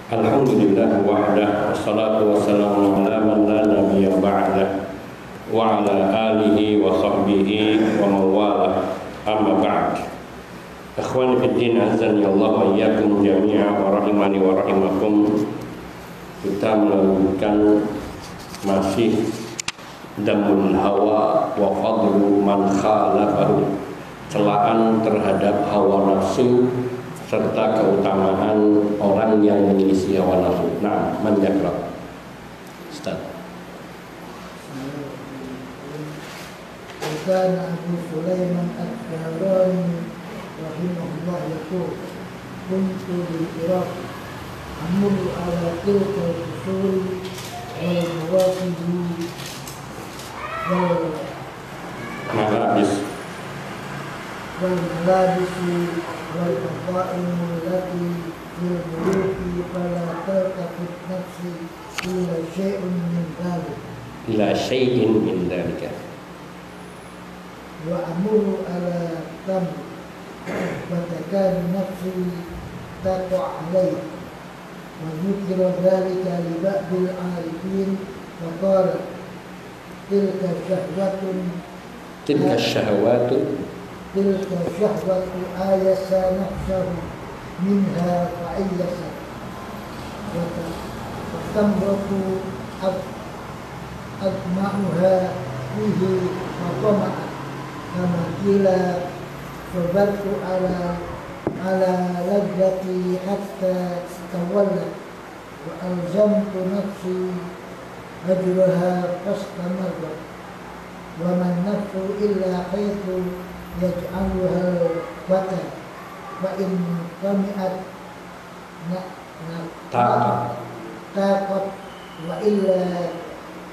Alhamdulillah wahdah, wassalatu wassalamu ala man la nabiyya ba'dah wa ala alihi wa sahbihi wa mawalah, amma ba'd. Ikhwani fid din, azani Allah wa iyyakum jami'a wa rahimani wa rahimakum. Kita melanjutkan masih damul hawa wa fadlu man khalafahu, celaan terhadap hawa nafsu serta keutamaan orang yang menyelisih hawa nafsu. Nah, man yaqra. Ustaz. Kana Abu Sulaiman Ad-Darani rahimahullah yaqul kuntu bil Iraq amuru ala tilka al-usul wal mawaqid wal malabis والقائم التي في الملوك فلا تلتفت نفسي إلى شيء من ذلك وأمر على التمر وتكاد نفسي تقع عليه. وذكر ذلك لبعض العارفين فقال تلك الشهوات آيس نفسه منها فأيس وتمرق أطمعها فيه وطمع كما قيل صبرت على لذتي حتى تولت وألزمت نفسي أجرها فاستمرت وما النفس إلا حيث يجعلها الفتى فإن طمئت تاقت وإلا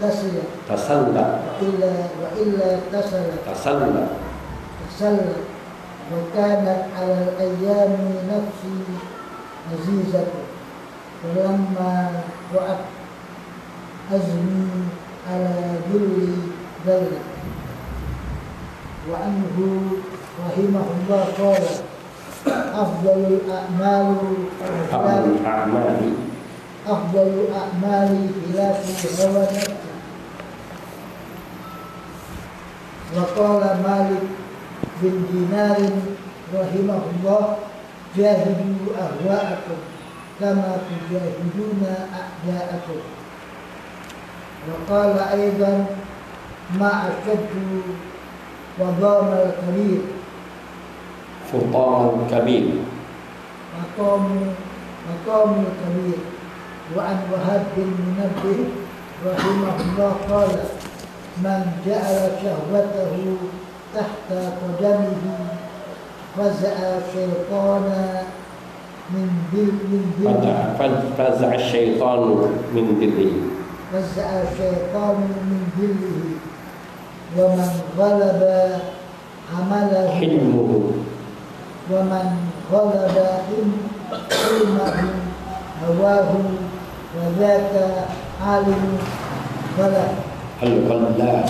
تسلت وكانت على الأيام نفسي عزيزة فلما رأت أزمي على ذلي ذلت. وعنه رحمه الله قال أفضل الأعمال خلاف هوى نفسه. وقال مالك بن دينار رحمه الله جاهدوا أهواءكم كما تجاهدون أعداءكم. وقال أيضا ما أشد وضام الكبير مقام الكبير. وعن وهب بن منبه رحمه الله قال من جعل شهوته تحت قدمه فزع الشيطان من ظله ومن غلب حمله حلمه هواه وذاك عالم غلب الغلاب.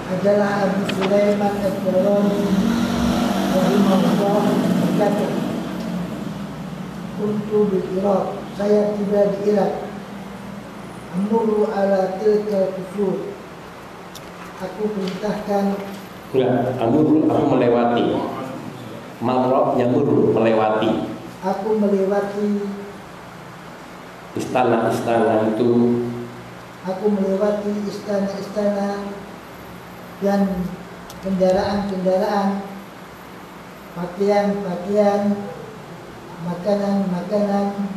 adalah Abu Sulaiman Ad-Darani rahimahullah berkata, kuntu bil Iraq, saya tiba di Irak, amuru ala tilka kufur, aku perintahkan. Amuru aku melewati. Marok yamuru melewati. Aku melewati istana-istana itu. Aku melewati istana-istana dan kendaraan-kendaraan, pakaian-pakaian, makanan-makanan,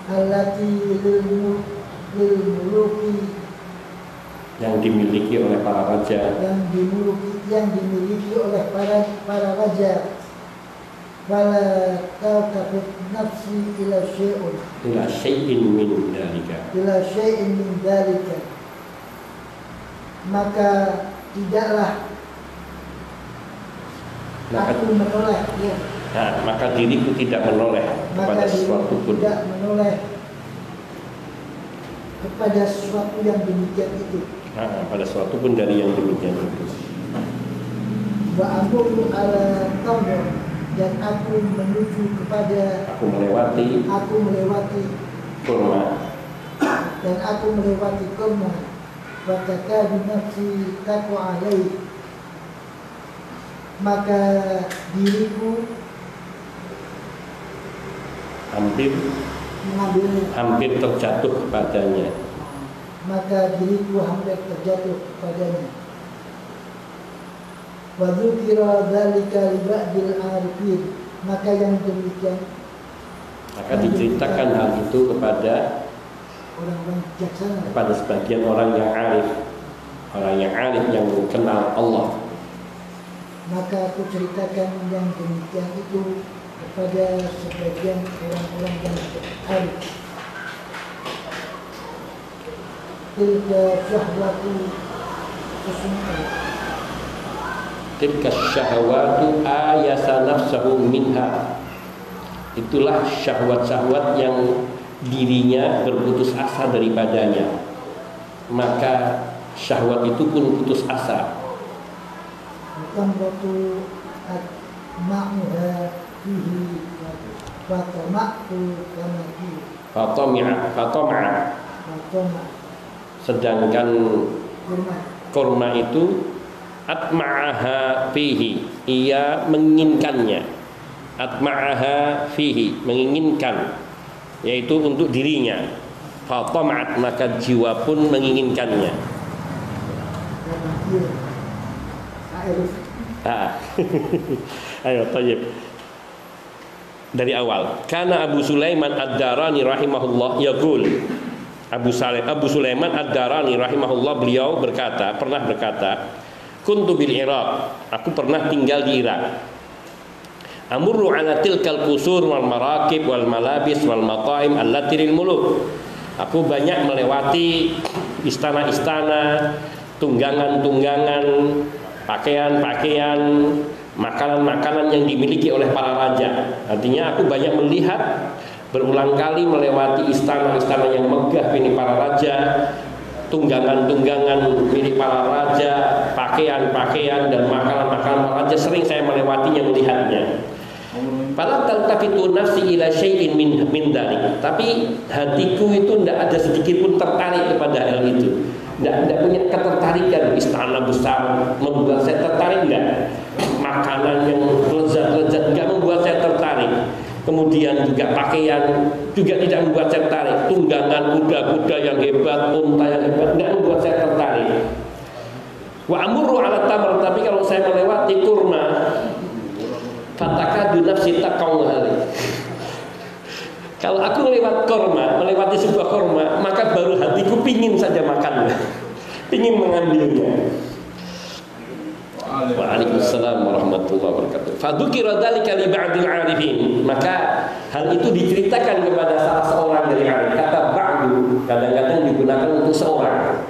allati lil muluki, yang dimiliki oleh para raja, yang dimiliki oleh para raja. Wala taqafut nafsi ila syai'in min dalika, maka tidaklah aku menoleh, ya. Maka diriku tidak menoleh kepada sesuatu pun, tidak menoleh kepada sesuatu yang demikian itu. Pada sesuatu pun dari yang demikian itu. wa amuru ala tamr, dan aku menuju kepada Aku melewati kurma. dan aku melewati kurma, wa takadu nafsi taqwa alaih, maka diriku hampir terjatuh kepadanya. Maka diriku hampir terjatuh kepadanya. Wa dzukira dzalika li ba'dil arifin, maka yang demikian, maka diceritakan hal itu kepada orang-orang bijaksana, kepada sebagian orang yang arif yang mengenal Allah. Maka aku ceritakan yang demikian itu kepada sebagian orang-orang yang arif. Tilka syahwatu ayasa nafsahu minha. Itulah syahwat-syahwat yang dirinya berputus asa daripadanya, maka syahwat itu pun putus asa. Tamratu ma'uha fihi wa tama'tu kama fihi. Fatama. Sedangkan kurma itu atma'aha fihi, ia menginginkannya. Atma'aha fihi, menginginkan, yaitu untuk dirinya. Fatama'at, maka jiwa pun menginginkannya. Ayo, tayyib. Dari awal. Karena Abu Sulaiman Ad-Darani rahimahullah yaqul, Abu Sulaiman Ad-Darani rahimahullah, beliau pernah berkata, kuntu bil Iraq, aku pernah tinggal di Irak. Amurru ala tilkal qusur wal marakib wal malabis wal maqaim allati lil muluk. Aku banyak melewati istana-istana, tunggangan-tunggangan, pakaian-pakaian, makanan-makanan yang dimiliki oleh para raja. Artinya aku banyak melihat, berulang kali melewati istana-istana yang megah milik para raja, tunggangan-tunggangan milik para raja, pakaian-pakaian dan makanan-makanan para raja, sering saya melewatinya, melihatnya. Fala taltafitu nafsi ila syai'in min dzalik. Tapi hatiku itu tidak ada sedikit pun tertarik kepada hal itu. Tidak punya ketertarikan. Istana besar membuat saya tertarik, enggak. Makanan yang lezat-lezat enggak membuat saya tertarik. Kemudian juga pakaian juga tidak membuat saya tertarik. Tunggangan kuda-kuda yang hebat, unta yang hebat, enggak membuat saya tertarik. Wa amurru ala tamr, tapi kalau saya melewati kurma, fatakadu nafsi taqawali. Kalau aku melewati sebuah kurma, maka baru hatiku pingin saja makannya, pingin mengambilnya. Waalaikumsalam warahmatullahi wabarakatuh. Fadzukira dzalika li ba'dil 'arifin, maka hal itu diceritakan kepada salah seorang dari arif. Kata ba'du kadang-kadang digunakan untuk seorang,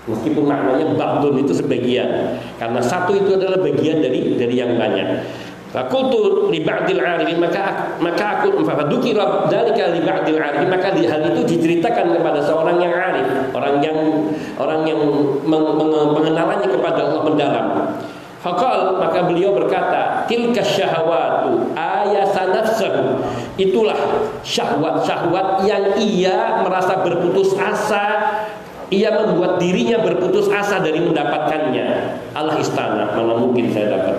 meskipun maknanya ba'dun itu sebagian, karena satu itu adalah bagian dari yang banyak. Fakultu li ba'dil 'arifin, maka aku fadzukira dzalika li ba'dil 'arifin, maka hal itu diceritakan kepada seorang yang arif, orang yang mengenalannya kepada Allah mendalam. Faqal, maka beliau berkata, tilka syahwatu ayasa nafsahu, itulah syahwat-syahwat yang ia merasa berputus asa, ia membuat dirinya berputus asa dari mendapatkannya. Allah istana, mana mungkin saya dapat.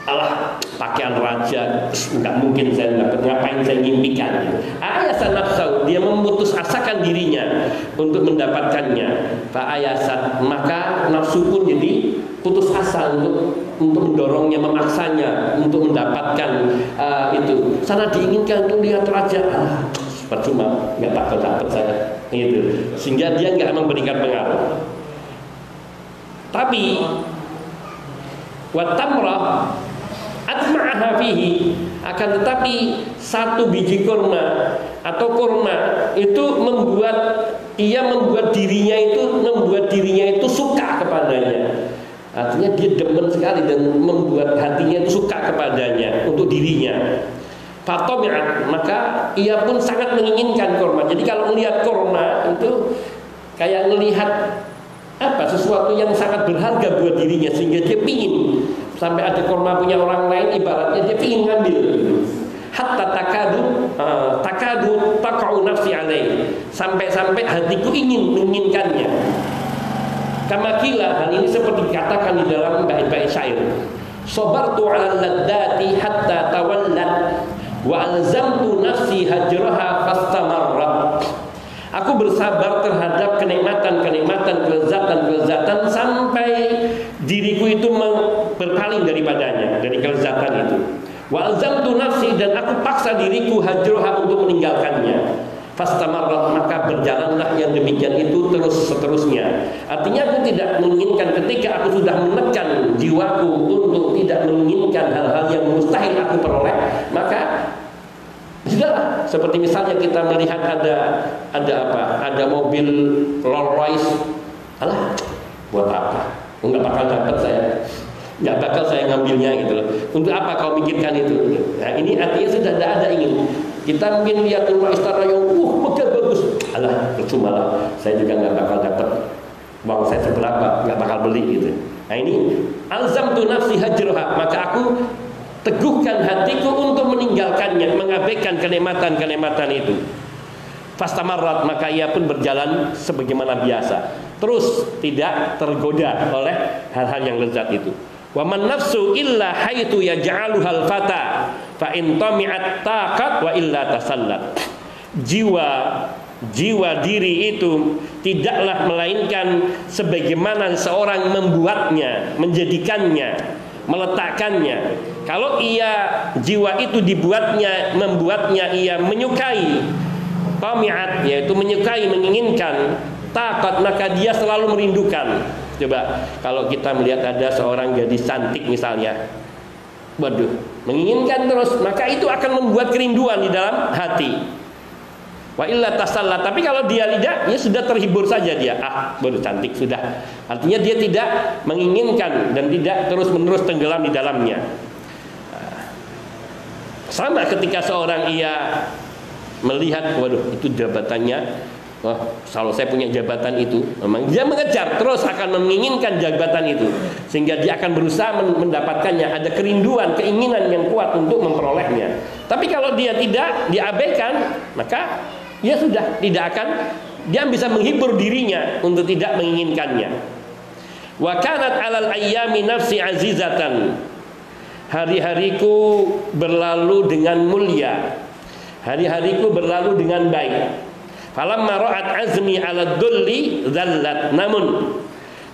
Allah pakaian raja, enggak mungkin saya dapat. Ngapain saya ngimpikan? Ayasa nafsahu, dia memutus asakan dirinya untuk mendapatkannya. Fa ayasat, maka nafsu pun jadi putus asa untuk mendorongnya, memaksanya untuk mendapatkan itu. Sana diinginkan untuk lihat raja, percuma, nggak dapat saya, gitu. Sehingga dia nggak memberikan pengaruh. Tapi watamrah atma'aha fihi, akan tetapi satu biji kurma atau kurma itu membuat dirinya itu suka kepadanya. Artinya dia demen sekali dan membuat hatinya itu suka kepadanya untuk dirinya. Fatomi'at, maka ia pun sangat menginginkan kurma. Jadi kalau melihat kurma itu kayak melihat apa sesuatu yang sangat berharga buat dirinya sehingga dia pingin, sampai ada kurma punya orang lain ibaratnya dia pingin ngambil gitu. Hatta takadu taqa'u nafsi alaih, sampai hatiku ingin menginginkannya. Kama qila, hal ini seperti dikatakan di dalam bait-bait syair. Sabartu 'ala laddati hatta tawallat wa alzamtu nafsi hajraha fastamarrat. Aku bersabar terhadap kenikmatan-kenikmatan, kelezatan-kelezatan sampai diriku itu berpaling daripadanya, dari kelezatan itu. Wa alzamtu nafsi, dan aku paksa diriku hajroha untuk meninggalkannya. Fastamarrat, maka berjalanlah yang demikian itu terus seterusnya. Artinya aku tidak menginginkan, ketika aku sudah menekan jiwaku untuk tidak menginginkan hal-hal yang mustahil aku peroleh, maka sudahlah. Seperti misalnya kita melihat ada mobil Rolls Royce, alah buat apa? Enggak bakal dapat saya. Nggak bakal saya ngambilnya gitu loh. Untuk apa kau mikirkan itu? Nah, ini artinya sudah tidak ada ingin. Kita mungkin lihat rumah istana yang megah bagus. Alah, percuma lah. Saya juga nggak bakal dapat uang saya seberapa, nggak bakal beli gitu. Nah ini alzamtu nafsi hajroha, maka aku teguhkan hatiku untuk meninggalkannya, mengabaikan kenikmatan-kenikmatan itu. Fastamarrat, maka ia pun berjalan sebagaimana biasa, terus tidak tergoda oleh hal-hal yang lezat itu. Wa man nafsu illa haitu yaj'aluhal fata fa in tami'at taqat wa illa tasallat. Jiwa diri itu tidaklah melainkan sebagaimana seorang membuatnya, menjadikannya, meletakkannya. Kalau jiwa itu membuatnya ia menyukai, tami'at, yaitu menyukai, menginginkan, taqat, maka dia selalu merindukan. Coba kalau kita melihat ada seorang gadis cantik misalnya, waduh, menginginkan terus, maka itu akan membuat kerinduan di dalam hati. Wa illa tasallat, tapi kalau dia tidak, ya sudah terhibur saja dia. Baru cantik sudah. Artinya dia tidak menginginkan dan tidak terus-menerus tenggelam di dalamnya. Sama ketika seorang ia melihat, waduh, itu jabatannya, wah, kalau saya punya jabatan itu, memang dia mengejar terus akan menginginkan jabatan itu, sehingga dia akan berusaha mendapatkannya. Ada kerinduan, keinginan yang kuat untuk memperolehnya. Tapi kalau dia tidak, diabaikan, maka dia sudah tidak akan, dia bisa menghibur dirinya untuk tidak menginginkannya. Wa kanat 'alal ayyami nafsi azizatan. Hari-hariku berlalu dengan mulia, hari-hariku berlalu dengan baik. Falamma ra'at azmi 'ala dhulli dzallat. Namun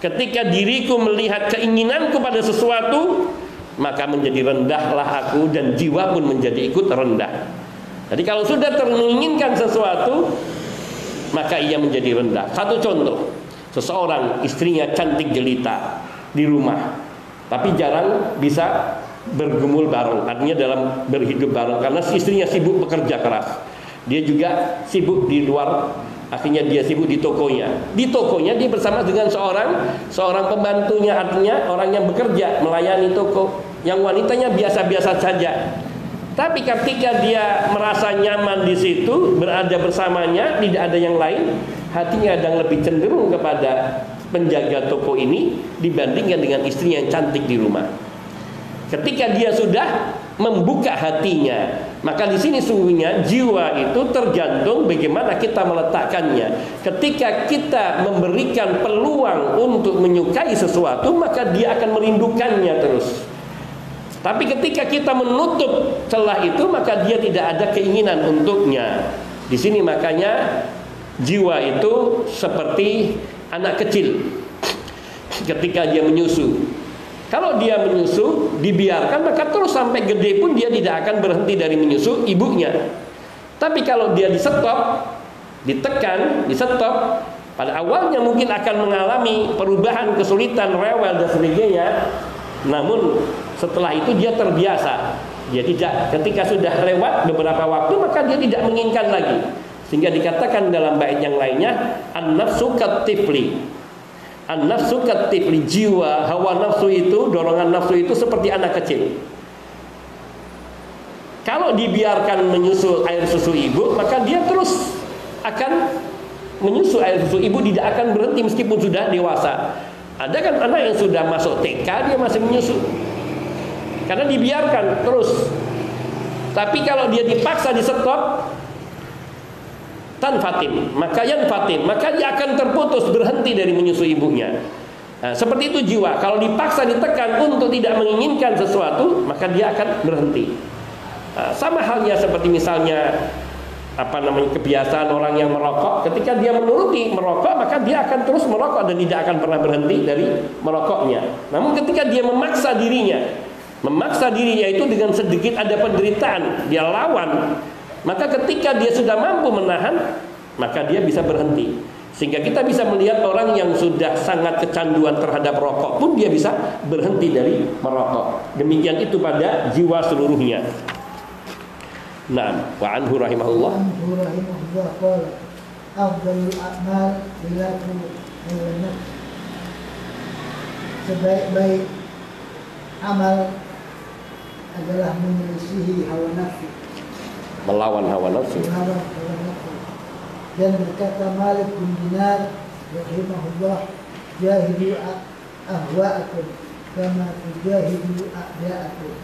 ketika diriku melihat keinginanku pada sesuatu, maka menjadi rendahlah aku dan jiwa pun menjadi ikut rendah. Jadi kalau sudah menginginkan sesuatu, maka ia menjadi rendah. Satu contoh, seseorang istrinya cantik jelita di rumah, tapi jarang bisa bergumul bareng, artinya dalam berhidup bareng, karena istrinya sibuk bekerja keras. Dia juga sibuk di luar, akhirnya dia sibuk di tokonya. Di tokonya dia bersama dengan seorang pembantunya, artinya orang yang bekerja melayani toko, yang wanitanya biasa-biasa saja. Tapi ketika dia merasa nyaman di situ, berada bersamanya, tidak ada yang lain, hatinya kadang lebih cenderung kepada penjaga toko ini dibandingkan dengan istri yang cantik di rumah. Ketika dia sudah membuka hatinya, maka di sini sungguhnya jiwa itu tergantung bagaimana kita meletakkannya. Ketika kita memberikan peluang untuk menyukai sesuatu, maka dia akan merindukannya terus. Tapi ketika kita menutup celah itu, maka dia tidak ada keinginan untuknya. Di sini makanya jiwa itu seperti anak kecil ketika dia menyusu. Kalau dia menyusu, dibiarkan, maka terus sampai gede pun dia tidak akan berhenti dari menyusu ibunya. Tapi kalau dia di-stop, ditekan, di-stop, pada awalnya mungkin akan mengalami perubahan, kesulitan, rewel dan sebagainya. Namun setelah itu dia terbiasa. Dia tidak, ketika sudah lewat beberapa waktu, maka dia tidak menginginkan lagi. Sehingga dikatakan dalam bait yang lainnya, an-nafsu kat-tifli. An-nafsu kat-tifli, jiwa, hawa nafsu itu, dorongan nafsu itu seperti anak kecil. Kalau dibiarkan menyusu air susu ibu, maka dia terus akan menyusu air susu ibu tidak akan berhenti meskipun sudah dewasa. Ada kan anak yang sudah masuk TK dia masih menyusu karena dibiarkan terus. Tapi kalau dia dipaksa di stop tanfatim, maka dia akan terputus, berhenti dari menyusu ibunya. Nah, seperti itu jiwa. Kalau dipaksa ditekan untuk tidak menginginkan sesuatu, maka dia akan berhenti. Nah, sama halnya seperti misalnya kebiasaan orang yang merokok. Ketika dia menuruti merokok, maka dia akan terus merokok dan tidak akan pernah berhenti dari merokoknya. Namun ketika dia memaksa dirinya itu dengan sedikit ada penderitaan, dia lawan, maka ketika dia sudah mampu menahan, maka dia bisa berhenti. Sehingga kita bisa melihat orang yang sudah sangat kecanduan terhadap rokok pun dia bisa berhenti dari merokok. Demikian itu pada jiwa seluruhnya. Nah, wa anhu rahimahullah. Qala afdalul a'mal bilaku nafs. Sebaik-baik amal adalah menyelisihi hawa nafsu. Melawan hawa nafsu. Dan berkata Malik bin Dinar rahimahullah, jahidu ahwa'akum kama tujahidu a'da'akum.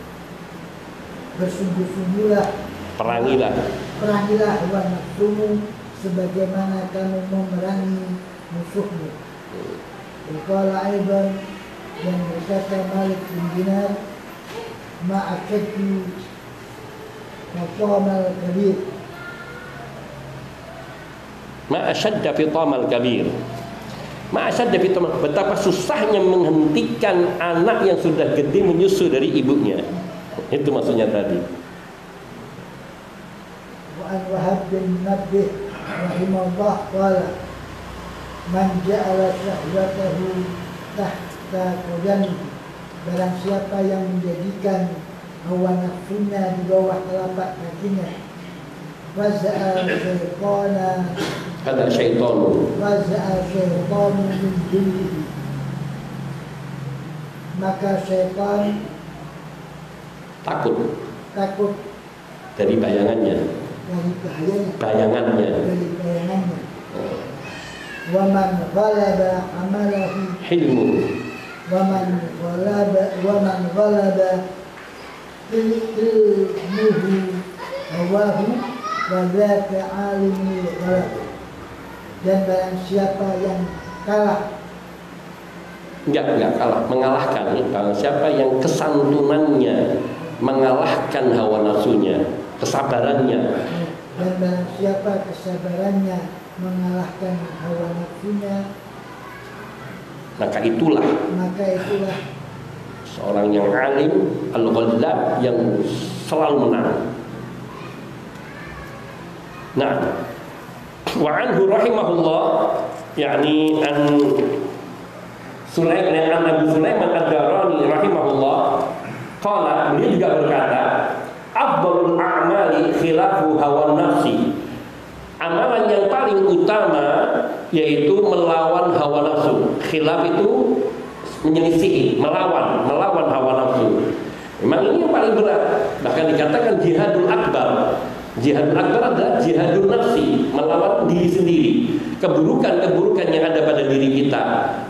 Bersungguh-sungguhlah, perangilah hawa nafsumu sebagaimana kamu memerangi musuhmu. Qala aidan, dan berkata Malik bin Dinar, ma'akadu maqamal kabir. Ma'asyadda fi tamal kabir. Ma'asyadda fi tamal, betapa susahnya menghentikan anak yang sudah gede menyusu dari ibunya. Itu maksudnya tadi. Wa an Wahab bin Nabbih rahimahullah qala man ja'ala syahwatahu tahta qadamihi, barang siapa yang menjadikan hawa nafsunya di bawah telapak kakinya, waza'a syaitana Ada syaitanu min dinihi, maka syaitan takut dari bayangannya. Wa man ghalaba amalahu Hilmu. wa man ghalaba ilmuhu hawahu wa dzaka alimul ghalab. Dan barang siapa yang kalah, Enggak kalah, mengalahkan. Barang siapa yang kesantunannya mengalahkan hawa nafsunya, kesabarannya. Dan barang siapa kesabarannya mengalahkan hawa nafsunya, maka itulah seorang yang alim al-ghallab, yang selalu menang. Nah, wa anhu rahimahullah, yakni an Sulaiman, an Abu Sulaiman ad-Darani rahimahullah, qala, beliau juga berkata, afdalul a'mali khilafu hawa nafsi. Amalan yang paling utama yaitu melawan hawa nafsu. Khilaf itu menyelisih, melawan hawa nafsu. Memang ini yang paling berat. Bahkan dikatakan jihadul akbar. Jihadul akbar adalah jihadul nafsi, melawan diri sendiri, keburukan-keburukan yang ada pada diri kita.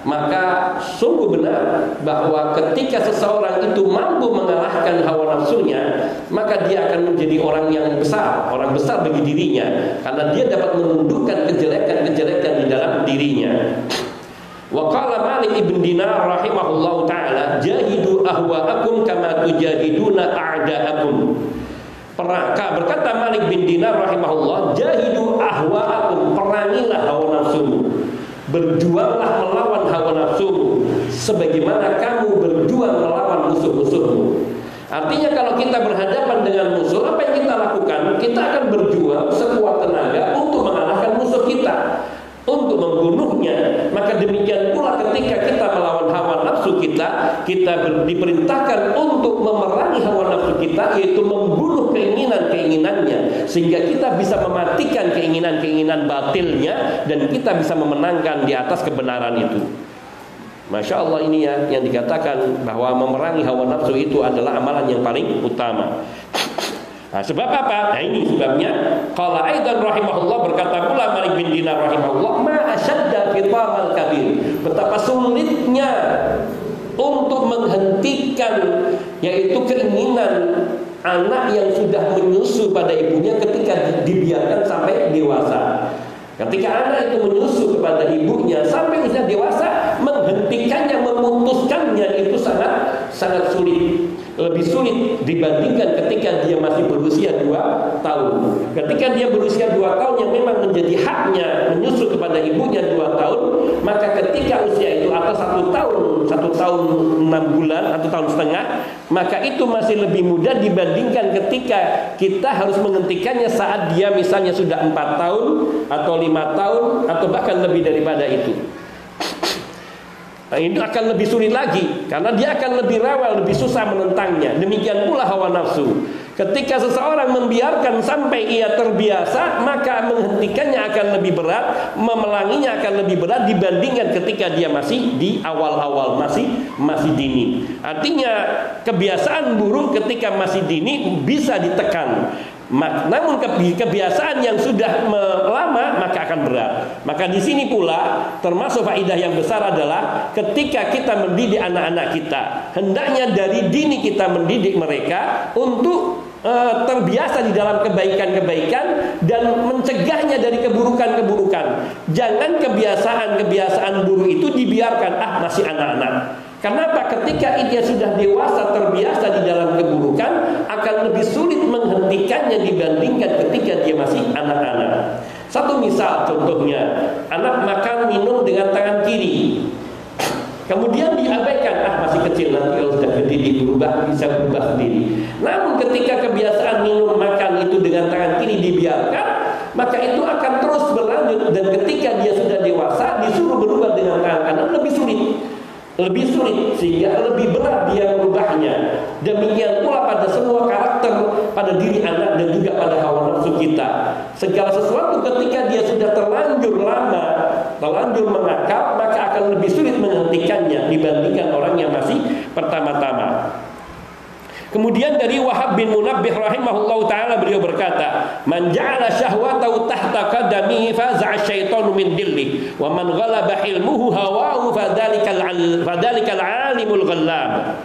Maka sungguh benar bahwa ketika seseorang itu mampu mengalahkan hawa nafsunya, maka dia akan menjadi orang yang besar, orang besar bagi dirinya, karena dia dapat menundukkan kejelekan-kejelekan di dalam dirinya. Wa qala Malik ibn Dinar rahimahullahu taala, jahidu ahwa'akum kama tujahiduna a'da'akum. Berkata Malik bin Dinar rahimahullah, jahidu ahwa'akum, perangilah hawa nafsumu, berjuanglah melawan hawa nafsumu sebagaimana kamu berjuang melawan musuh-musuhmu. Artinya kalau kita berhadapan dengan musuh, apa yang kita lakukan? Kita akan berjuang sekuat tenaga untuk mengalahkan musuh kita, untuk membunuhnya. Maka demikian pula ketika kita melawan hawa nafsu kita diperintahkan untuk memerangi hawa nafsu kita, yaitu membunuh keinginan-keinginannya, sehingga kita bisa mematikan keinginan-keinginan batilnya dan kita bisa memenangkan di atas kebenaran itu. Masya Allah, ini ya yang dikatakan bahwa memerangi hawa nafsu itu adalah amalan yang paling utama. Nah, sebab apa? Nah, ini sebabnya. Qala aidan rahimahullah, berkata pula Malik bin Dinar rahimahullah, ma asyadda fitamal kabir. Betapa sulitnya untuk menghentikan yaitu keinginan anak yang sudah menyusu pada ibunya ketika dibiarkan sampai dewasa. Ketika anak itu menyusu kepada ibunya sampai usia dewasa, menghentikannya, memutuskannya itu sangat sulit. Lebih sulit dibandingkan ketika dia masih berusia 2 tahun. Ketika dia berusia 2 tahun yang memang menjadi haknya menyusu kepada ibunya 2 tahun, maka ketika usia itu atau 1 tahun 6 bulan, 1 tahun setengah, maka itu masih lebih mudah dibandingkan ketika kita harus menghentikannya saat dia misalnya sudah 4 tahun atau 5 tahun atau bahkan lebih daripada itu. Nah, itu akan lebih sulit lagi karena dia akan lebih rewel, lebih susah menentangnya. Demikian pula hawa nafsu. Ketika seseorang membiarkan sampai ia terbiasa, maka menghentikannya akan lebih berat, memelanginya akan lebih berat dibandingkan ketika dia masih di awal-awal, masih dini. Artinya kebiasaan buruk ketika masih dini bisa ditekan. Namun kebiasaan yang sudah lama maka akan berat. Maka di sini pula termasuk faedah yang besar adalah ketika kita mendidik anak-anak kita, hendaknya dari dini kita mendidik mereka untuk terbiasa di dalam kebaikan-kebaikan dan mencegahnya dari keburukan-keburukan. Jangan kebiasaan-kebiasaan buruk itu dibiarkan, masih anak-anak. Kenapa? Ketika dia sudah dewasa terbiasa di dalam keburukan, akan lebih sulit menghentikannya dibandingkan ketika dia masih anak-anak. Satu misal contohnya, anak makan minum dengan tangan kiri, kemudian diabaikan, masih kecil, nanti kalau sudah gede bisa berubah sendiri. Namun ketika kebiasaan minum makan itu dengan tangan kiri dibiarkan, maka itu akan terus berlanjut, dan ketika dia sudah dewasa disuruh berubah dengan tangan kanan lebih sulit sehingga lebih berat dia merubahnya. Demikian pula pada semua karakter pada diri anak dan juga pada hawa nafsu kita. Segala sesuatu ketika dia sudah terlanjur lama, terlanjur mengakar, maka akan lebih sulit menghentikannya dibandingkan orang yang masih pertama-tama. Kemudian dari Wahab bin Munabbih rahimahullahu taala, beliau berkata, "Man ja'ala syahwatahu tahta qadamihi faza'a syaitanu min dilli, wa man ghalaba hilmuhu hawahu fadzalikal 'alimul ghallab."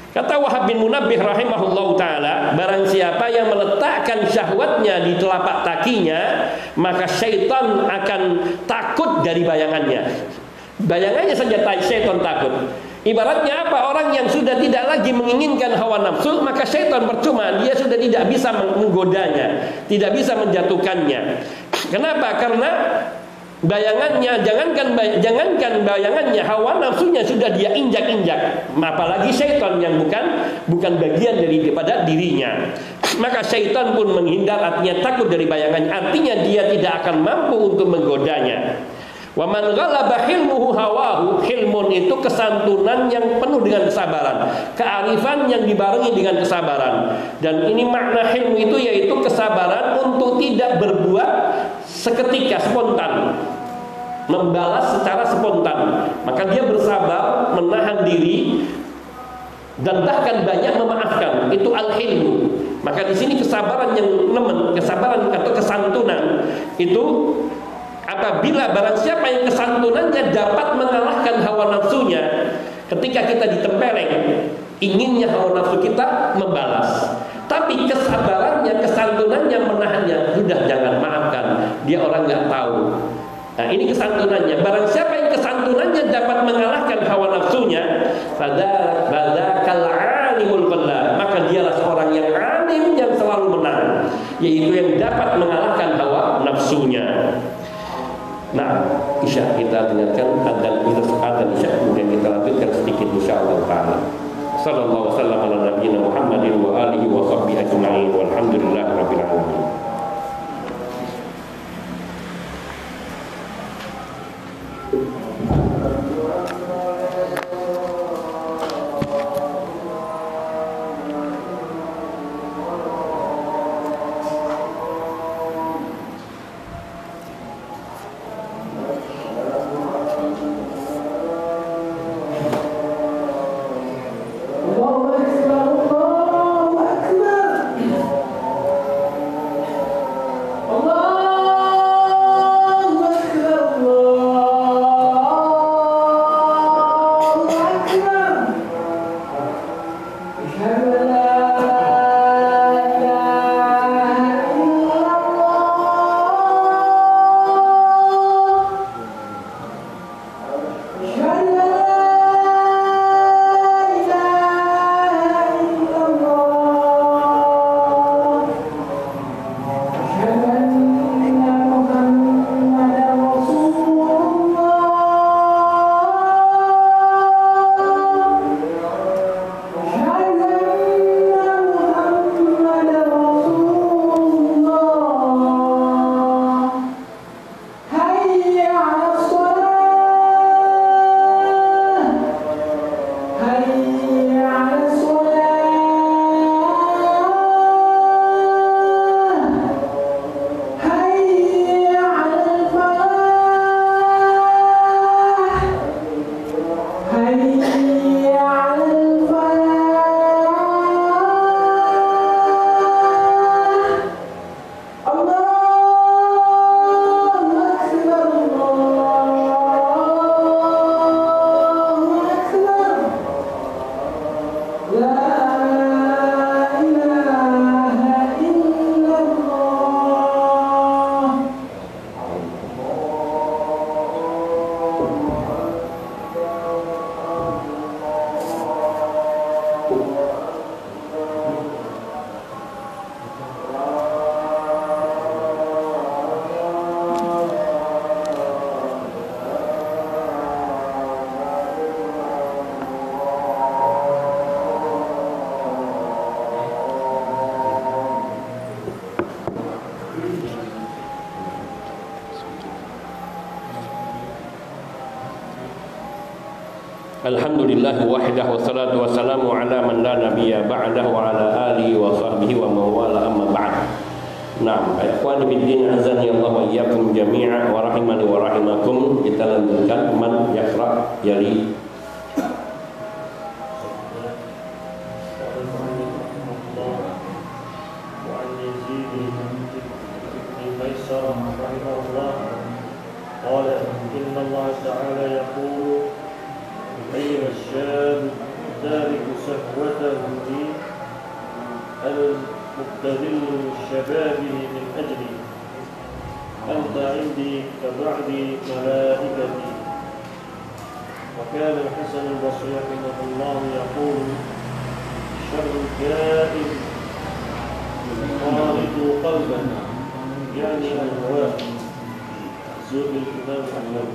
Kata Wahab bin Munabbih rahimahullahu taala, barang siapa yang meletakkan syahwatnya di telapak kakinya, maka syaitan akan takut dari bayangannya. Bayangannya saja syaitan takut. Ibaratnya apa? Orang yang sudah tidak lagi menginginkan hawa nafsu, maka syaitan percuma, dia sudah tidak bisa menggodanya, tidak bisa menjatuhkannya. Kenapa? Karena bayangannya, jangankan bayangannya, hawa nafsunya sudah dia injak-injak, apalagi syaitan yang bukan bagian daripada dirinya. Maka syaitan pun menghindar, artinya takut dari bayangannya, artinya dia tidak akan mampu untuk menggodanya. Wa man ghalaba hilmuhu hawahu, hilmun itu kesantunan yang penuh dengan kesabaran, kearifan yang dibarengi dengan kesabaran. Dan ini makna hilmu itu yaitu kesabaran untuk tidak berbuat seketika, spontan, membalas secara spontan. Maka dia bersabar, menahan diri, dan bahkan banyak memaafkan. Itu al-hilmu. Maka di sini kesabaran yang kesabaran atau kesantunan itu apabila barang siapa yang kesantunannya dapat mengalahkan hawa nafsunya, ketika kita ditempeleng, inginnya hawa nafsu kita membalas, tapi kesabarannya, kesantunannya menahannya, sudah jangan, maafkan, dia orang nggak tahu. Nah, ini kesantunannya. Barang siapa yang kesantunannya dapat mengalahkan hawa nafsunya, fadzakal alimul ghallab, maka dialah seorang yang alim yang selalu menang, yaitu yang dapat mengalahkan hawa nafsunya. Nah, Isya kita dengarkan adzan Isya, kemudian kita lanjutkan sedikit insyaallah taala. Sallallahu wasallam ala nabiyina Muhammadin wa alihi wa sahbihi ajma'in walhamdulillahirabbil alamin. Alhamdulillah wahdah wassalatu wassalamu ala man la nabiyya ba'dah wa ala alihi wa sahbihi wa mawala amma ba'd. Nah, ikhwani fiddin azani Allah wa iyyakum jami'a wa rahimani wa rahimakum. Kita lanjutkan man yaqra yali. قال إن الله تعالى يقول أيها الشاب تارك شهوته المبتذل شبابه من أجلي أنت عندي كبعض ملائكتي. وكان الحسن البصري رحمه الله يقول شر الكائن خالد قلبا يعني الهواه زوج الإمام أحمد.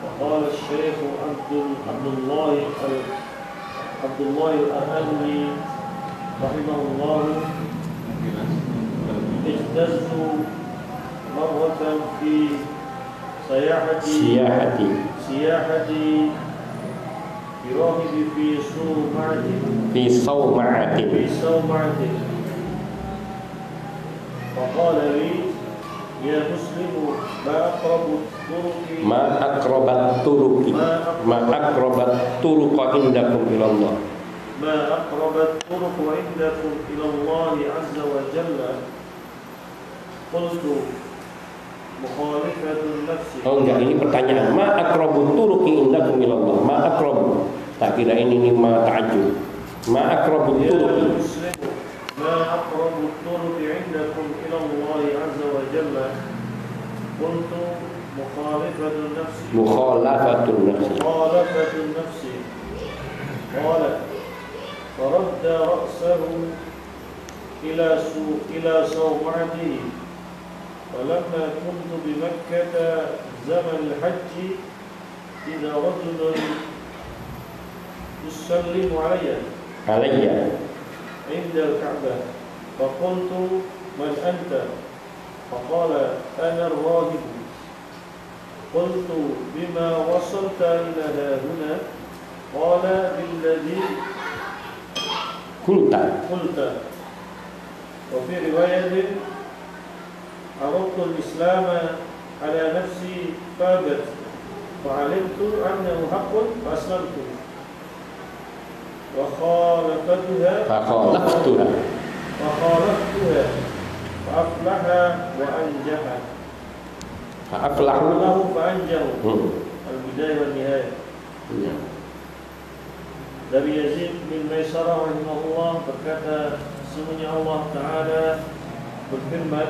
وقال الشيخ عبد الله الأهلي رحمه الله اجتزت مرة في سياحة براهب في صومعة فقال لي يا مسلم ما أقرب الطرق عندكم إلى الله. ما أقرب الطرق عندكم إلى الله عز وجل. قلت مخالفة النفس. Oh enggak, ini pertanyaan. Ma aqrabu turuqi indakum ila Allah. Ma aqrabu. Tak kira ini ma ta'ajjub. Ma aqrabu turuqi. ما أقرب الطرق عندكم إلى الله عز وجل. قلت مخالفة النفس. قال فرد رأسه إلى صومعته. فلما كنت بمكة زمن الحج إذا رجل يسلم علي عند الكعبة فقلت من أنت؟ فقال أنا الراهب. قلت بما وصلت إلى هنا؟ قال بالذي قلت. وفي رواية عرضت الإسلام على نفسي فابت فعلمت أنه حق فأسلمت. فخالفتها فأفلح وأنجح. البداية والنهاية. Dari Yazid bin Maisarah rahimahullah berkata, sesungguhnya Allah Ta'ala berfirman,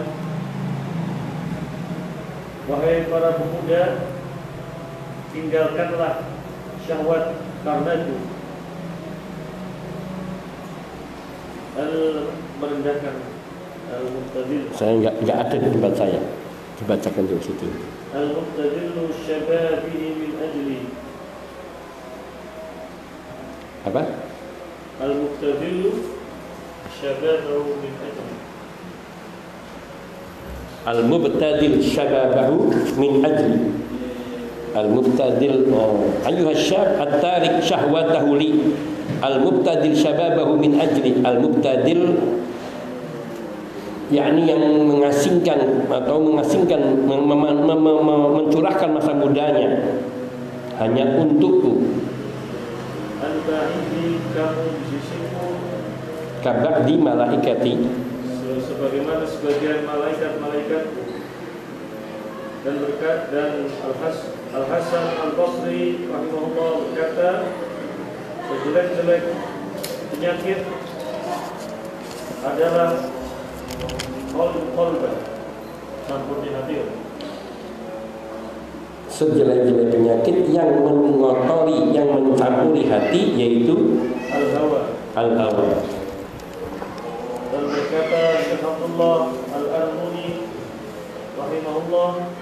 wahai para pemuda, tinggalkanlah syahwat karenaku. Merendahkan al-muqtadil. Saya enggak ada di tempat saya. Dibacakan di situ. Al-muqtadilu syababihi min ajli. Apa? Al-muqtadilu syababahu min ajli. Al-mubtadil syababahu min ajli. Al-mubtadil ayyuha syab at-tarik syahwatahu li. Al-mubtadil syababahu min ajli. Al-mubtadil yakni yang mengasingkan mencurahkan masa mudanya hanya untukku. Anta ini kamu di sisiku kaba'di malaikati, sebagaimana sebagian malaikat-malaikatku. Dan Al-Hasan Al-Basri rahimahullah berkata, sejelek-jelek penyakit adalah qalban, campur di hati. Sejelek-jelek penyakit yang mengotori, yang mencampuri hati, yaitu al-hawa. Dan berkata Syekh Abdullah Al-Armuni rahimahullah,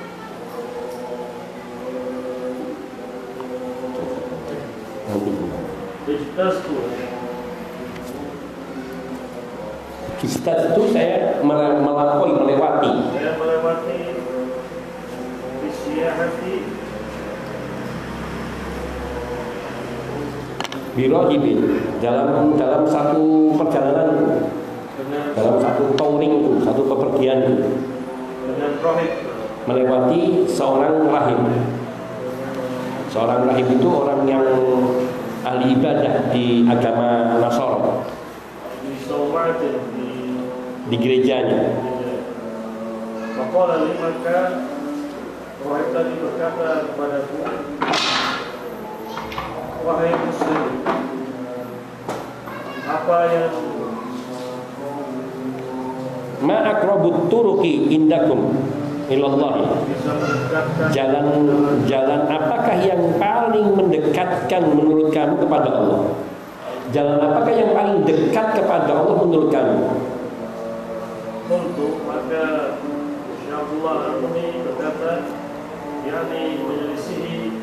Istas itu saya melewati. Saya melewati birahibin, dalam satu perjalanan, dalam satu touring, satu pepergian, dengan rohib, melewati seorang rahib. Seorang rahib itu orang yang ahli ibadah di agama Nasara, di saumatin, di gerejanya. Maka maka rohib tadi berkata kepadaku, wahai muslim, apa yang ma aqrabut turuqi indakum ilallah, bisa mendekatkan jalan apakah yang paling mendekatkan menurut kamu kepada Allah? Jalan apakah yang paling dekat kepada Allah menurut kamu? untuk maka Syaikhullah Al-Quni berkata, yakni menyelisihi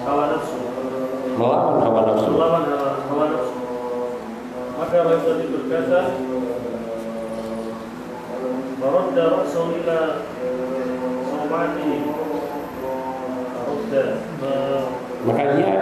hawa nafsu, Melawan hawa nafsu. melawan hawa nafsu. Maka Rasul tadi berkata, Baradda Rasul ila Somati, Baradda Maka dia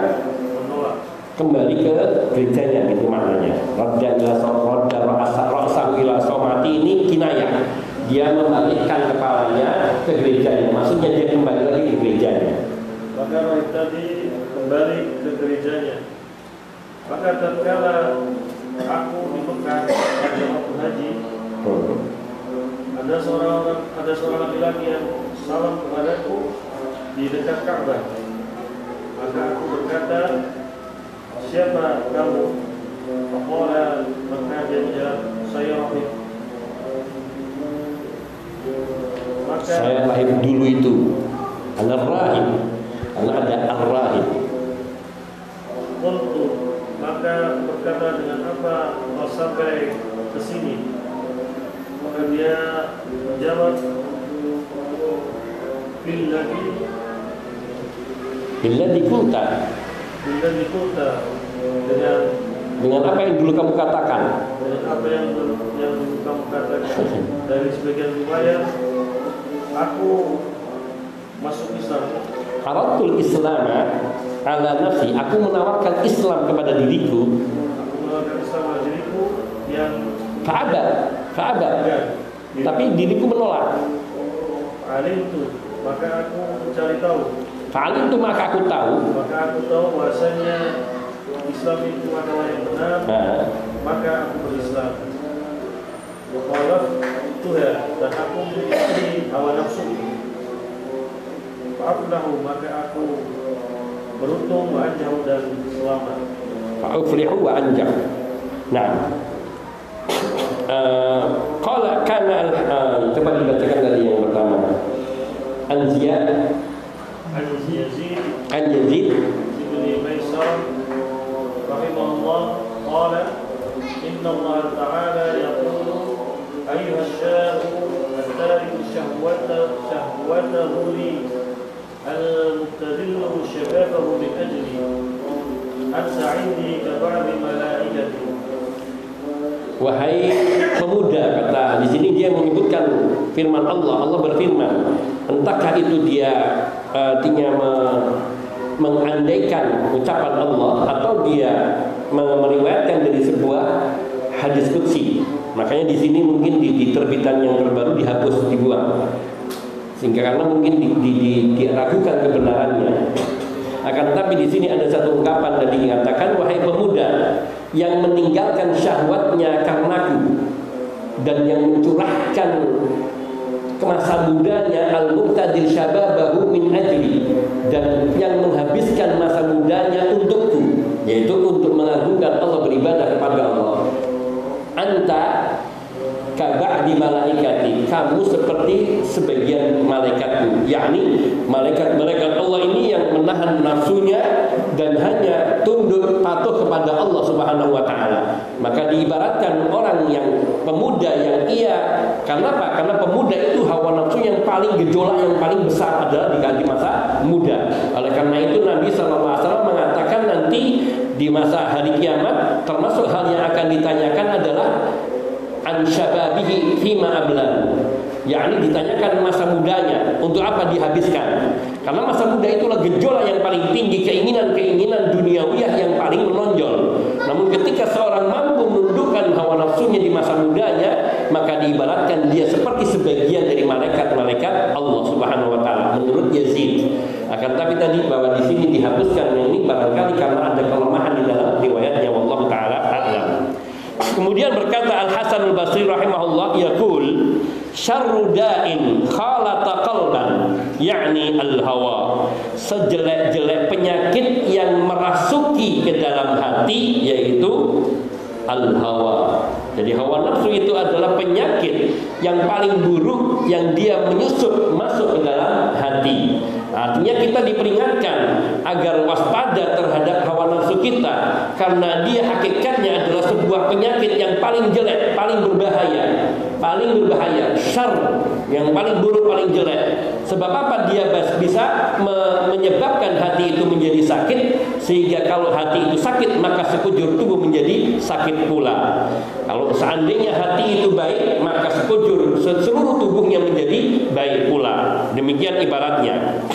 menolak. kembali ke gerejanya, itu maknanya. Radda ra'sahu ila somati ini kinayah. Dia membalikkan kepalanya ke gerejanya. Maksudnya dia kembali lagi ke gerejanya. Maka Rasul tadi kembali ke gerejanya. Maka tatkala aku di Mekah pada waktu haji, ada seorang laki-laki yang salam kepadaku di dekat Ka'bah. Maka aku berkata, siapa kamu? Maka dia menjawab, saya Rahib. Maka Saya rahib dulu itu. Ana rahib. Karena ada ar-rahib. qultu, maka berkata, dengan apa kau sampai ke sini? Maka dia menjawab, billadhi Kunta. kunta, Dengan apa yang dulu kamu katakan? dengan apa yang dulu kamu katakan. Dari sebagian riwayat, aku masuk Islam. Aratul Islam ala nafsi. Aku menawarkan Islam kepada diriku. Aku menawarkan Islam kepada diriku yang Fa'abat. enggak. Tapi diriku menolak. Alim itu, maka aku mencari tahu. Fa'alim itu maka aku tahu. Maka aku tahu bahasanya Islam itu adalah yang benar. Maka aku berislam. Wakilaf Tuhan, dan aku mengikuti hawa nafsu. Fa'aflahu, maka aku beruntung, wa'anjau, dan selamat. Fa'uflihu wa anjah. Nah, qala kana coba dibacakan dari yang pertama. An Yazid Ibni Maisar rahimahullah qala inna Allah ta'ala yaqulu ayyuha syai'u at-tariku syahwatahu li al-mubtadillu syababahu min ajli anta 'indi ka ba'di malaikati. Wahai pemuda, kata di sini dia menyebutkan firman Allah. Allah berfirman, entahkah itu dia artinya mengandaikan ucapan Allah atau dia meriwayatkan dari sebuah hadis qudsi. Makanya di sini mungkin di terbitan yang terbaru dihapus, dibuang. Sehingga karena mungkin diragukan kebenarannya. Akan tetapi di sini ada satu ungkapan tadi dikatakan, wahai pemuda yang meninggalkan syahwatnya karenaku dan yang mencurahkan ke masa mudanya, al-muqtadir syababahu min ajli, dan yang menghabiskan masa mudanya untukku, yaitu untuk mengagungkan Allah, beribadah kepada Allah. Anta kaba'di malaikati, kamu seperti sebagian malaikatku, yakni malaikat-malaikat Allah ini yang menahan nafsunya dan hanya tunduk patuh kepada Allah Subhanahu wa taala. Maka diibaratkan orang yang pemuda yang karena apa? Karena pemuda itu hawa nafsu yang paling gejolak, yang paling besar adalah di masa muda. Oleh karena itu Nabi SAW mengatakan nanti di masa hari kiamat termasuk hal yang akan ditanyakan adalah an syababihi fima ablan, yakni ditanyakan masa mudanya untuk apa dihabiskan. Karena masa muda itulah gejolak yang paling tinggi, keinginan duniawiyah yang paling menonjol. Hasan al-Basri rahimahullah yaqul syarru da'in khalata qalban yakni al-hawa, sejelek-jelek penyakit yang merasuki ke dalam hati yaitu al-hawa. Jadi hawa nafsu itu adalah penyakit yang paling buruk yang dia menyusup masuk ke dalam hati. Artinya kita diperingatkan agar waspada terhadap hawa nafsu kita, karena dia hakikatnya adalah sebuah penyakit yang paling jelek, paling berbahaya, syar, yang paling buruk, paling jelek. Sebab apa? Dia bisa menyebabkan hati itu menjadi sakit, sehingga kalau hati itu sakit maka sekujur tubuh menjadi sakit pula. Kalau seandainya hati itu baik, maka sekujur seluruh tubuhnya menjadi baik pula. Demikian ibaratnya.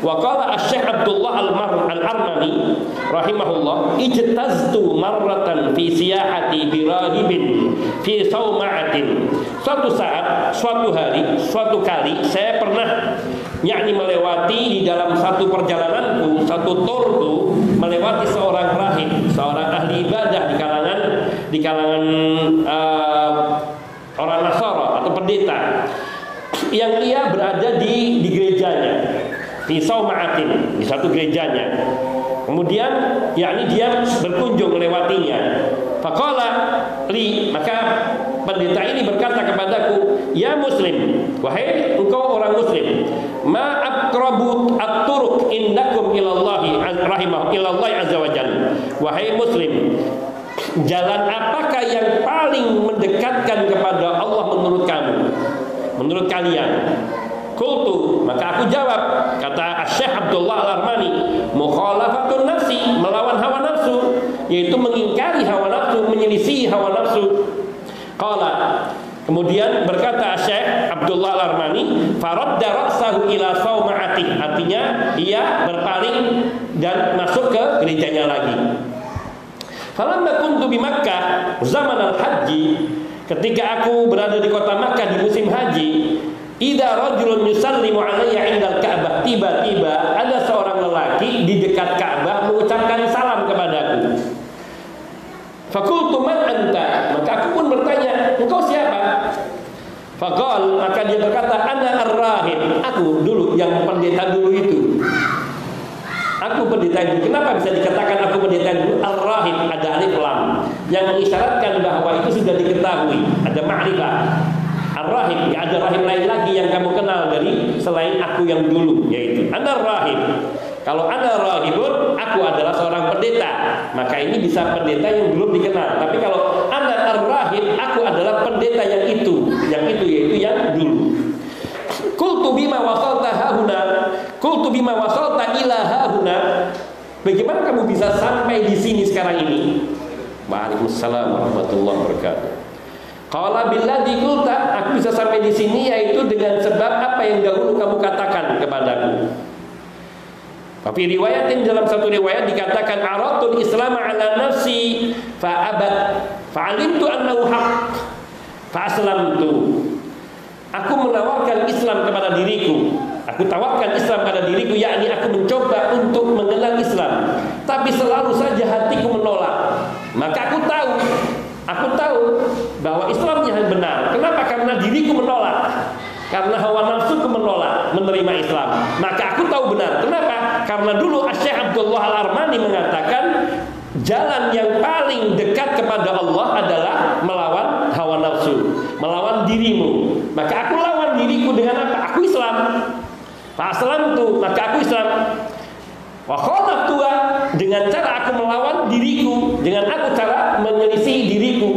Wa qala Asy-Syaikh Abdullah Al-Armani rahimahullah, ijtaztu marratan fi siyahati bi rahibin fi sauma'atin. Suatu saat, suatu hari, suatu kali saya pernah melewati di dalam satu perjalananku, satu turku, melewati seorang rahib, seorang ahli ibadah di kalangan orang Nasara atau pendeta, yang ia berada di gerejanya, di sauma'atin, di satu gerejanya. Kemudian dia berkunjung melewatinya. Faqala li, maka pendeta ini berkata kepadaku, ya muslim, wahai engkau orang muslim, ma aqrabu at-turuq indakum ilallahi ilallahi azza wa jalla. Wahai muslim, jalan apakah yang paling mendekatkan kepada Allah menurut kamu, menurut kalian? Qultu, maka aku jawab, kata Syekh Abdullah Al-Armani, mukhalafatun nafsi, melawan hawa nafsu, yaitu mengingkari hawa nafsu, menyelisih hawa nafsu. Qala, kemudian berkata Syekh Abdullah Al-Armani, faradda ra'sahu ila sauma'ati, artinya ia berpaling dan masuk ke gerejanya lagi. Falamma kuntu bi Makkah zaman al-haji, ketika aku berada di kota Makkah di musim haji, idza rajulun yusallimu alayya 'indal Ka'bah, tiba-tiba ada seorang lelaki di dekat Ka'bah mengucapkan salam kepadaku. Faqultu man anta, maka aku pun bertanya, engkau siapa? Faqal, maka dia berkata, ana ar-rahib, aku dulu yang pendeta dulu itu. Aku pendeta dulu. Kenapa bisa dikatakan aku pendeta dulu? Ar-rahib, ada alif lam yang mengisyaratkan bahwa itu sudah diketahui, ada ma'rifah. Ar-rahib, ada rahib lain lagi yang kamu kenal dari selain aku yang dulu, yaitu ana rahib. Kalau ana rahibun, aku adalah seorang pendeta, maka ini bisa pendeta yang belum dikenal. Tapi kalau ana ar-rahib, aku adalah pendeta yang itu yaitu yang dulu. Qultu bima wasalta hauna, qultu bima wasalta ila hauna. Bagaimana kamu bisa sampai di sini sekarang ini? Waalaikumsalam warahmatullahi wabarakatuh. Qala billadzi qulta, aku bisa sampai di sini yaitu dengan sebab apa yang dahulu kamu katakan kepadaku. Tapi riwayatin, dalam satu riwayat dikatakan aratul Islam ala nafsi fa abad fa'alimtu annahu haqq fa aslamtu. Aku menawarkan Islam kepada diriku. Aku tawarkan Islam pada diriku, yakni aku mencoba untuk mengenal Islam, tapi selalu saja hatiku menolak. Maka aku tahu bahwa Islam yang benar. Kenapa? Karena diriku menolak, karena hawa nafsuku menolak menerima Islam. Maka aku tahu benar. Kenapa? Karena dulu Syekh Abdullah Al-Armani mengatakan jalan yang paling dekat kepada Allah adalah melawan hawa nafsu, melawan dirimu. Maka aku lawan diriku dengan apa? Aku Islam. Fa'aslamtu, maka aku Islam. Wa khalaftu, dengan cara aku melawan diriku, dengan aku cara menyelisih diriku.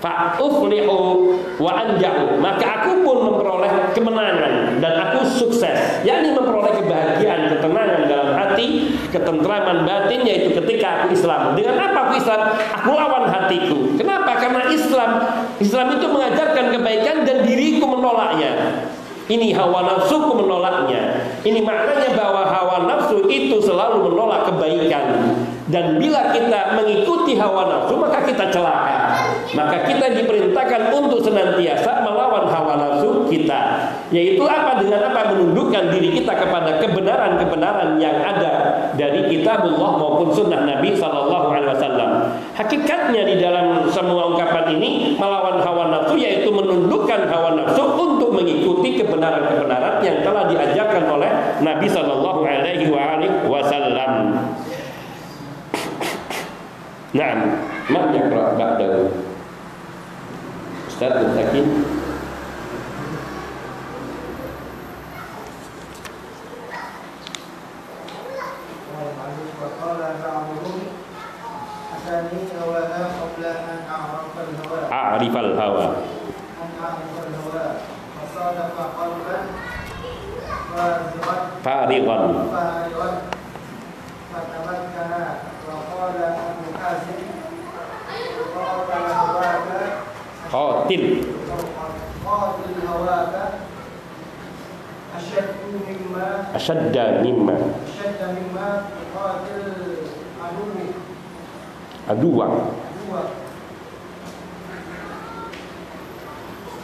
Fa'uflihu wa anja'u, maka aku pun memperoleh kemenangan dan aku sukses, yakni memperoleh kebahagiaan, ketenangan dalam hati, ketentraman batin, yaitu ketika aku Islam. Dengan apa aku Islam? Aku lawan hatiku. Kenapa? Karena Islam itu mengajarkan kebaikan dan diriku menolaknya. Ini hawa nafsuku menolaknya. Ini maknanya bahwa hawa nafsu itu selalu menolak kebaikan. Dan bila kita mengikuti hawa nafsu, maka kita celaka. Maka kita diperintahkan untuk senantiasa melawan hawa nafsu kita. Yaitu apa? Dengan apa? Menundukkan diri kita kepada kebenaran-kebenaran yang ada dari kitabullah maupun sunnah Nabi SAW. Hakikatnya di dalam semua ungkapan keimanan ini melawan hawa nafsu, yaitu menundukkan hawa nafsu untuk mengikuti kebenaran-kebenaran yang telah diajarkan oleh Nabi Sallallahu Alaihi Wasallam. Naam, man yaqra ba'dahu? Ustaz Mutakin. أعرف الهوى فارغا قاتل أشد مما عدوا.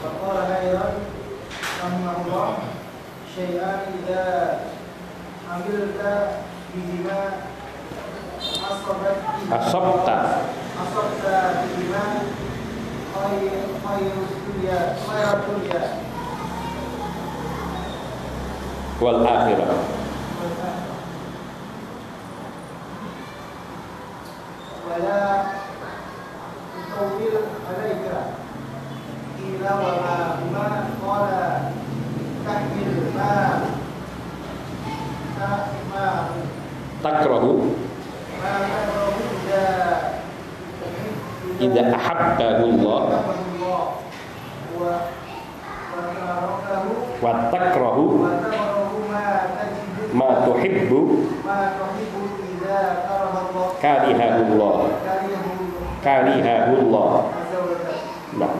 فقال أيضا رحمه الله شيئان إذا عملت بهما أصبت بهما خير الدنيا والآخرة. ولا تطول عليك إلا وما قال تحمل ما تكره إذا أحبه الله وتكره ما تحب كرهه الله. Nah.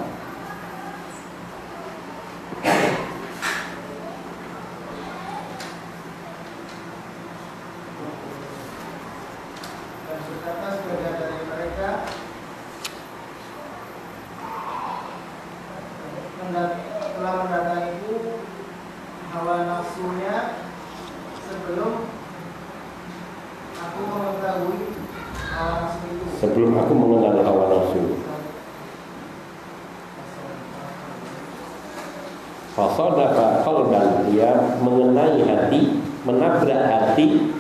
Telah mendatangiku hawa nafsunya sebelum aku mengetahui hawa nafsu itu. Sebelum aku mengenal hawa nafsu. Fasadaqa qalban, dia mengenai hati, menabrak hati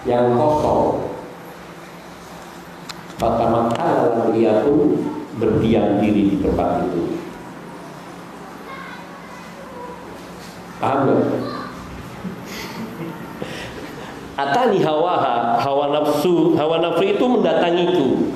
yang kosong. Fatamakkana, dia pun berdiam diri di tempat itu. Paham gak? Atani hawa nafsu itu mendatangiku,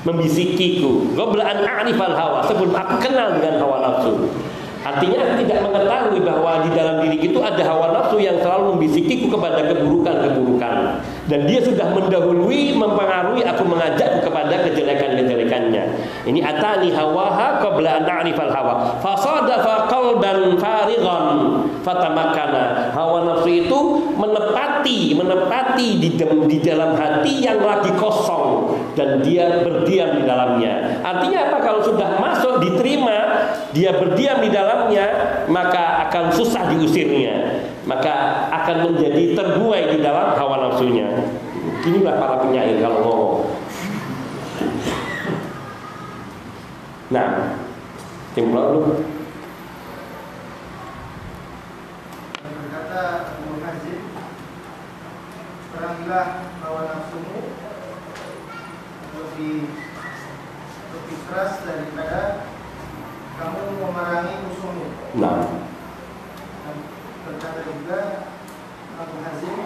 membisikiku. Qabla an a'rifal hawa, sebelum aku kenal dengan hawa nafsu. Artinya aku tidak mengetahui bahwa di dalam diri itu ada hawa nafsu yang selalu membisikiku kepada keburukan-keburukan. Dan dia sudah mendahului, mempengaruhi aku, mengajakku kepada kejelekan-kejelekannya. Ini atani hawaha qabla an a'rifal hawa. Fasadafa qalban farighan fatamakkana. Hawa nafsu itu menepati di dalam hati yang lagi kosong dan dia berdiam di dalamnya. Artinya apa? Kalau sudah masuk diterima, dia berdiam di dalamnya, maka akan susah diusirnya, maka akan menjadi terbuai di dalam hawa nafsunya. Inilah para penyair kalau ngomong. Nah, timplok dulu. Berkata Abu Hazim, perangilah hawa nafsumu lebih keras daripada kamu memerangi musuhmu. Nah, Dan berkata juga Abu Hazim,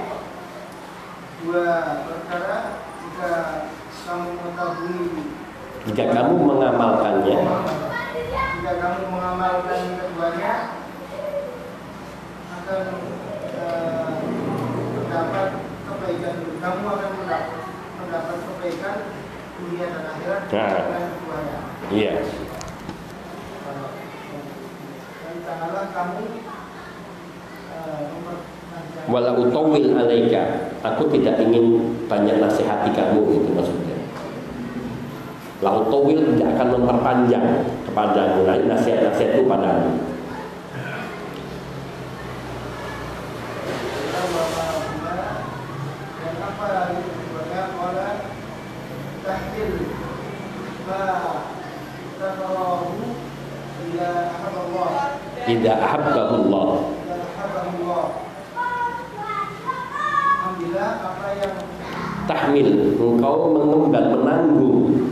dua perkara jika kamu mengetahui, jika kamu mengamalkannya, jika kamu mengamalkan keduanya, akan mendapat kebaikan. Kamu akan mendapat kebaikan dunia dan akhirat dengan keduanya. Iya. Dan janganlah kamu Wala utawil alaika, aku tidak ingin banyak nasihati kamu, itu maksudnya. La utawil tidak akan memperpanjang kepadamu nasihat-nasihat itu padamu. Dan apa itu keduanya? Tahtil Idza ahabbahullah. Alhamdulillah apa yang Tahmil, engkau mengemban, menanggung,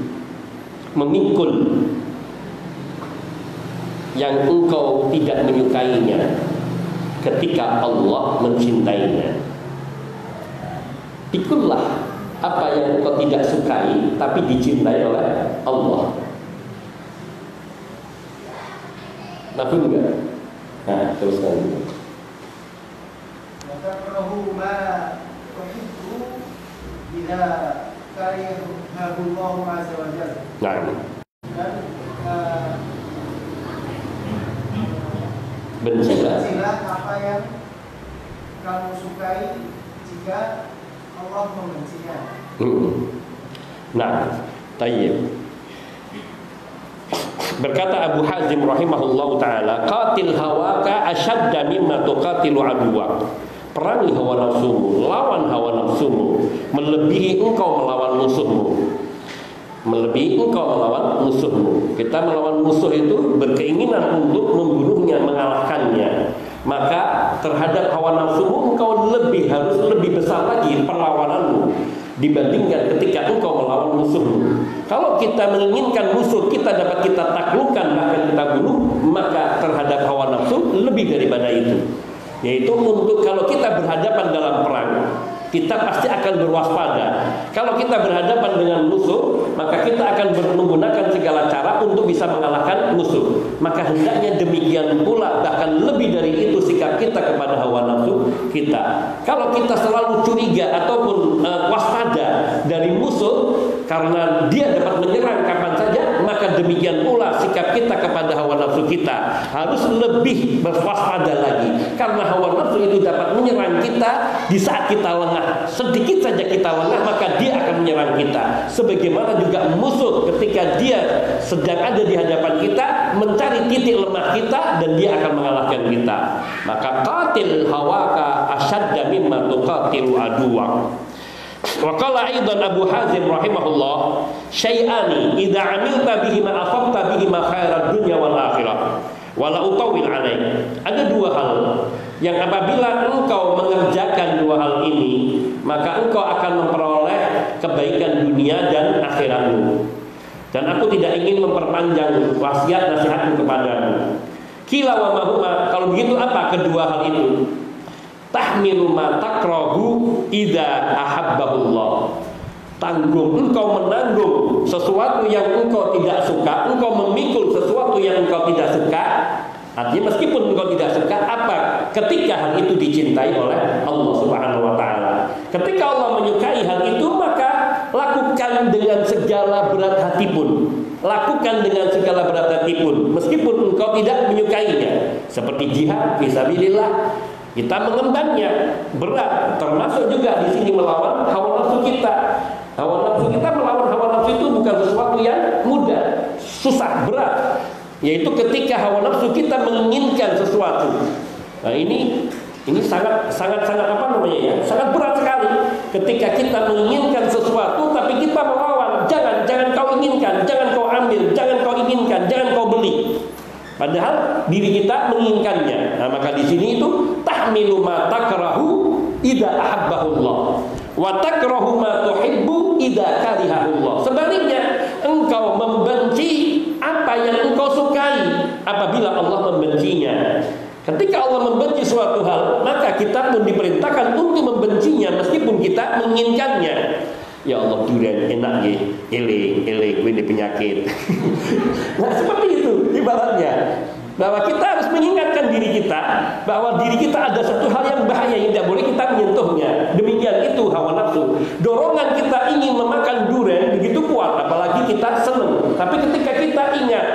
memikul yang engkau tidak menyukainya ketika Allah mencintainya. Pikullah apa yang engkau tidak sukai tapi dicintai oleh Allah. Nafum enggak? Nah, teruskan. Takrahu ma tuhibbu bila karihahullahu azza wa jalla. Nah, Dan bencilah apa yang kamu sukai jika Allah membencinya. Nah, tayyib. Berkata Abu Hazim rahimahullahu ta'ala, qatil hawaka asyadda mimma tuqatilu aduwak. Perangi hawa nafsumu, lawan hawa nafsumu, melebihi engkau melawan musuhmu. Melebihi engkau melawan musuhmu. Kita melawan musuh itu berkeinginan untuk membunuhnya, mengalahkannya. Maka terhadap hawa nafsumu engkau harus lebih besar lagi perlawananmu dibandingkan ketika engkau melawan musuhmu. Kalau kita menginginkan musuh kita dapat kita taklukkan, bahkan kita bunuh, maka terhadap hawa nafsu lebih daripada itu. Yaitu untuk kalau kita berhadapan dalam perang, kita pasti akan berwaspada. Kalau kita berhadapan dengan musuh, maka kita akan menggunakan segala cara untuk bisa mengalahkan musuh. Maka hendaknya demikian pula, bahkan lebih dari itu sikap kita kepada hawa nafsu kita. Kalau kita selalu curiga ataupun waspada dari musuh karena dia dapat menyerang kapan saja, maka demikian pula sikap kita kepada hawa nafsu kita harus lebih berwaspada lagi. Karena hawa nafsu itu dapat menyerang kita di saat kita lengah. Sedikit saja kita lengah, maka dia akan menyerang kita. Sebagaimana juga musuh ketika dia sedang ada di hadapan kita, mencari titik lemah kita dan dia akan mengalahkan kita. Maka qatil hawaka asyadda mimma tuqatilu aduwak. Wa qala aidan Abu Hazim rahimahullah, syai'ani idza 'amilta bihima afaqta bihima khairat dunya wal akhirah wala utawil alaik. Ada dua hal yang apabila engkau mengerjakan dua hal ini, maka engkau akan memperoleh kebaikan dunia dan akhiratmu. Dan aku tidak ingin memperpanjang wasiat nasihatku kepadamu. Kila wa mahuma, kalau begitu apa kedua hal itu? Tahmilu ma takrahu idza ahabbahullah. Tanggung, engkau menanggung sesuatu yang engkau tidak suka, engkau memikul sesuatu yang engkau tidak suka. Artinya meskipun engkau tidak suka, apa? Ketika hal itu dicintai oleh Allah Subhanahu wa taala. Ketika Allah menyukai hal itu, maka lakukan dengan segala berat hati pun. Lakukan dengan segala berat hati pun, meskipun engkau tidak menyukainya. Seperti jihad fisabilillah, kita mengembannya berat, termasuk juga di sini melawan hawa nafsu kita. Hawa nafsu kita, melawan hawa nafsu itu bukan sesuatu yang mudah, susah, berat. Yaitu ketika hawa nafsu kita menginginkan sesuatu. Nah ini sangat apa namanya ya? Sangat berat sekali. Ketika kita menginginkan sesuatu tapi kita melawan, jangan kau inginkan, jangan kau ambil, jangan kau inginkan, jangan kau beli. Padahal diri kita menginginkannya. Nah, maka di sini itu tahmilu ma takrahu idza ahabbahullah wa takrahu ma tuhibbu idza karihahullah. Sebaliknya, engkau membenci apa yang engkau sukai apabila Allah membencinya. Ketika Allah membenci suatu hal, maka kita pun diperintahkan untuk membencinya meskipun kita menginginkannya. Ya Allah, durian enak ya, ele gue ini penyakit. Nah seperti itu ibaratnya, bahwa kita harus mengingatkan diri kita bahwa diri kita ada satu hal yang bahaya yang tidak boleh kita menyentuhnya. Demikian itu hawa nafsu. Dorongan kita ingin memakan durian begitu kuat, apalagi kita senang. Tapi ketika kita ingat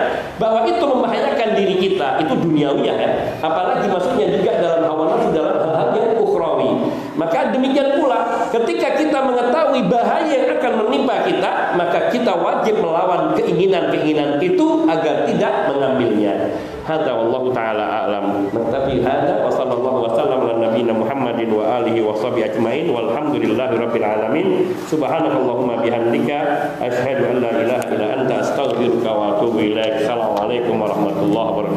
bahwa itu membahayakan diri kita, itu duniawi ya kan? Apalagi maksudnya juga dalam hawa nafsu, dalam hal-hal yang ukhrawi. Maka demikian pula ketika kita mengetahui bahaya yang akan menimpa kita, maka kita wajib melawan keinginan-keinginan itu agar tidak mengambilnya. Hadza wallahu taala a'lam. Naktafi hadza wa sallallahu wasallam ala nabiyyina Muhammadin wa alihi wa sahbihi ajmain walhamdulillahi rabbil alamin. Subhanakallahumma bihamdika asyhadu an la ilaha illa anta astaghfiruka wa atubu ilaik. Assalamualaikum warahmatullahi wabarakatuh.